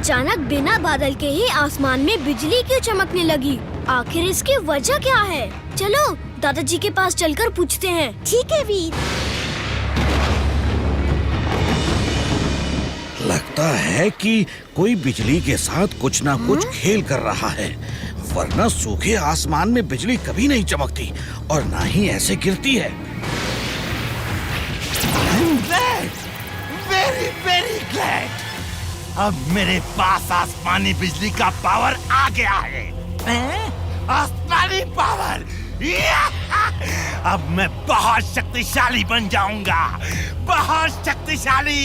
अचानक बिना बादल के ही आसमान में बिजली क्यों चमकने लगी? आखिर इसकी वजह क्या है? चलो दादाजी के पास चलकर पूछते हैं। ठीक है वीर। लगता है कि कोई बिजली के साथ कुछ ना कुछ खेल कर रहा है, वरना सूखे आसमान में बिजली कभी नहीं चमकती और ना ही ऐसे गिरती है। Very very glad. अब मेरे पास आसमानी बिजली का पावर आ गया है। आसमानी पावर। अब मैं बहुत शक्तिशाली बन जाऊंगा, बहुत शक्तिशाली।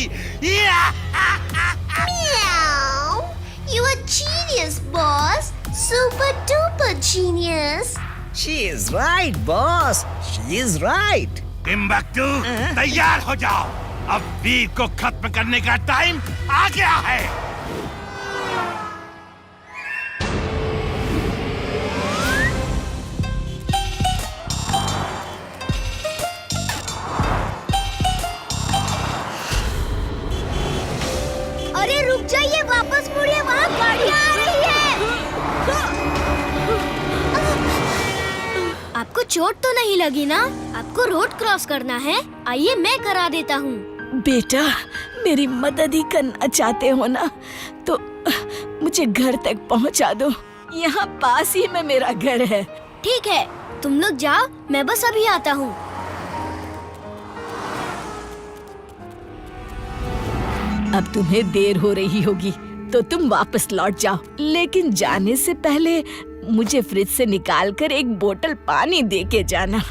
You are genius, boss. Super duper genius. She is right, boss. She is right. Timbuktu, तैयार हो जाओ। अब वीर को खत्म करने का टाइम आ गया है। अरे रुक जाइए, वापस मुड़िए, वहाँ गाड़ियाँ आ रही है। आपको चोट तो नहीं लगी ना? आपको रोड क्रॉस करना है, आइए मैं करा देता हूँ। बेटा, मेरी मदद ही करना चाहते हो ना, तो मुझे घर तक पहुंचा दो। यहाँ पास ही में मेरा घर है। ठीक है, तुम लोग जाओ, मैं बस अभी आता हूँ। अब तुम्हें देर हो रही होगी, तो तुम वापस लौट जाओ। लेकिन जाने से पहले मुझे फ्रिज से निकालकर एक बोतल पानी दे के जाना।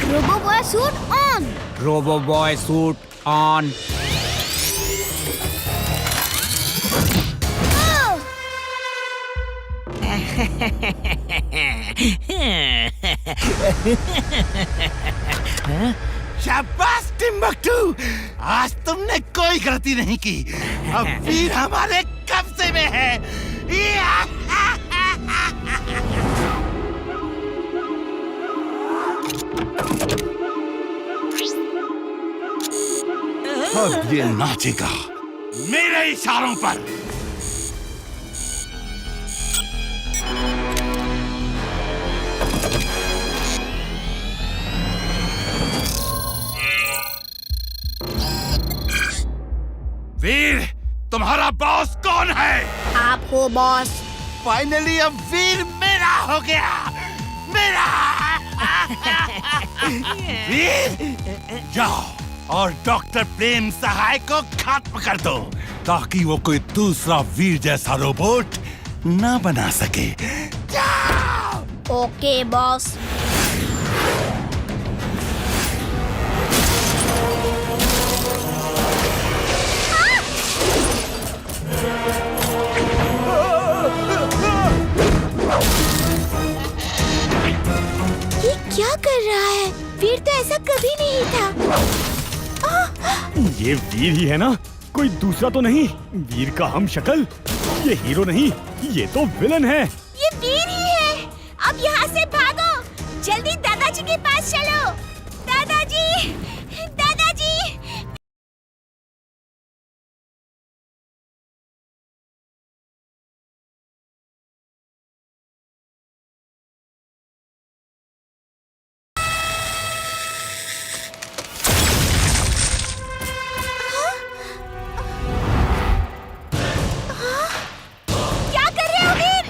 Robo boy suit on. Robo boy suit on. शाबाश टिम्बकटू, आज तुमने कोई गलती नहीं की। अब वीर हमारे कब्जे में है। अब ये नाचेगा मेरे इशारों पर। वीर, तुम्हारा बॉस कौन है? आप हो बॉस। फाइनली अब वीर मेरा हो गया, मेरा। वीर, जाओ और डॉक्टर प्रेम सहाय को खत्म कर दो, ताकि वो कोई दूसरा वीर जैसा रोबोट न बना सके। जाओ। Okay boss. क्या कर रहा है? वीर तो ऐसा कभी नहीं था। ये वीर ही है ना? कोई दूसरा तो नहीं? वीर का हम शक्ल? ये हीरो नहीं, ये तो विलन है। ये वीर ही है। अब यहाँ से भागो, जल्दी दादाजी के पास चलो। दादाजी, दादाजी। क्या कर रहे हो वीर?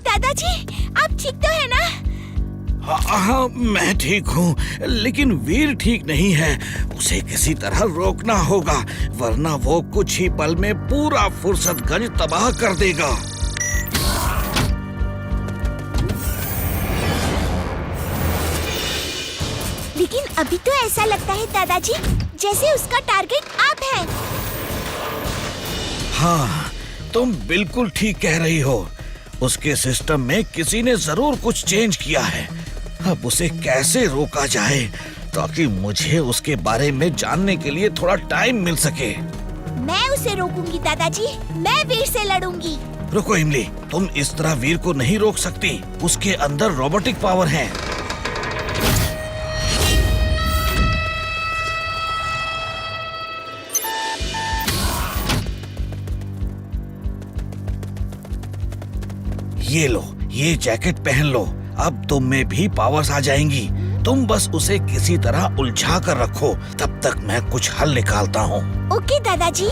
दादाजी, आप ठीक तो है ना? हाँ, मैं ठीक हूँ, लेकिन वीर ठीक नहीं है। उसे किसी तरह रोकना होगा, वरना वो कुछ ही पल में पूरा फुर्सतगंज तबाह कर देगा। लेकिन अभी तो ऐसा लगता है दादाजी, जैसे उसका टारगेट आप हैं। हाँ, तुम बिल्कुल ठीक कह रही हो। उसके सिस्टम में किसी ने जरूर कुछ चेंज किया है। अब उसे कैसे रोका जाए ताकि मुझे उसके बारे में जानने के लिए थोड़ा टाइम मिल सके। मैं उसे रोकूंगी दादाजी, मैं वीर से लड़ूंगी। रुको इमली, तुम इस तरह वीर को नहीं रोक सकती। उसके अंदर रोबोटिक पावर है। ये लो, ये जैकेट पहन लो। अब तुम में भी पावर्स आ जाएंगी। तुम बस उसे किसी तरह उलझा कर रखो, तब तक मैं कुछ हल निकालता हूँ। ओके दादाजी।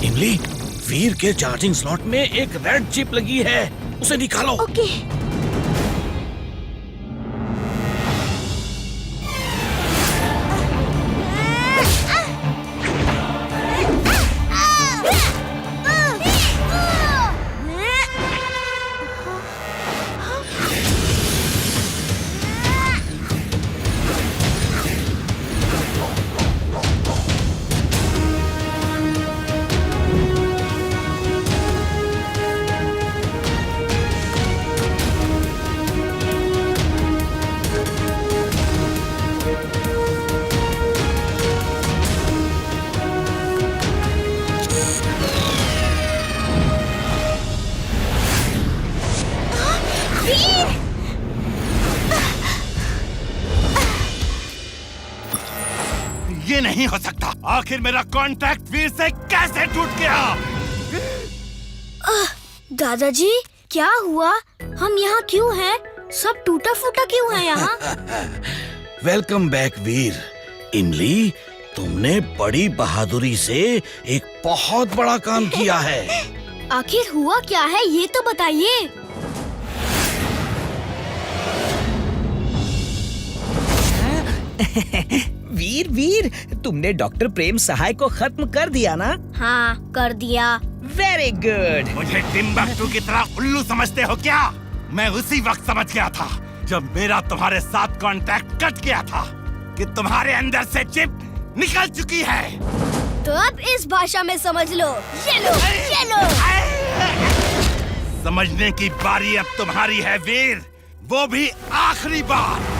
इमली, वीर के चार्जिंग स्लॉट में एक रेड चिप लगी है, उसे निकालो। ओके। ये नहीं हो सकता। आखिर मेरा कांटेक्ट वीर से कैसे टूट गया? दादाजी, क्या हुआ? हम यहाँ क्यों हैं? सब टूटा फूटा क्यों है यहाँ? वेलकम बैक वीर। इमली, तुमने बड़ी बहादुरी से एक बहुत बड़ा काम किया है। आखिर हुआ क्या है, ये तो बताइए। वीर वीर, तुमने डॉक्टर प्रेम सहाय को खत्म कर दिया ना? हाँ, कर दिया। Very good. मुझे टिम्बकटू की तरह उल्लू समझते हो क्या? मैं उसी वक्त समझ गया था जब मेरा तुम्हारे साथ कांटेक्ट कट गया था कि तुम्हारे अंदर से चिप निकल चुकी है। तो अब इस भाषा में समझ लो। ये लो, ये लो। समझने की बारी अब तुम्हारी है वीर, वो भी आखिरी बार।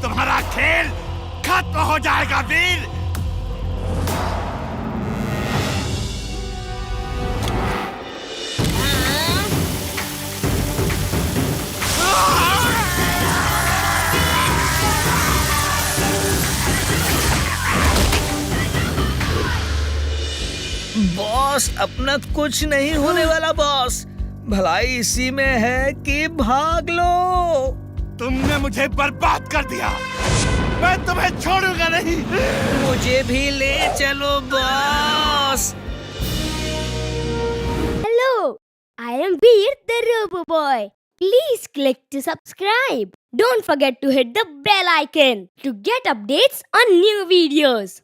तुम्हारा खेल खत्म हो जाएगा वीर। बॉस, अपना कुछ नहीं होने वाला बॉस। भलाई इसी में है कि भाग लो। तुमने मुझे बर्बाद कर दिया, मैं तुम्हें छोड़ूंगा नहीं। मुझे भी ले चलो boss. Hello, I am Veer the Robo Boy. Please click to subscribe. Don't forget to hit the bell icon to get updates on new videos.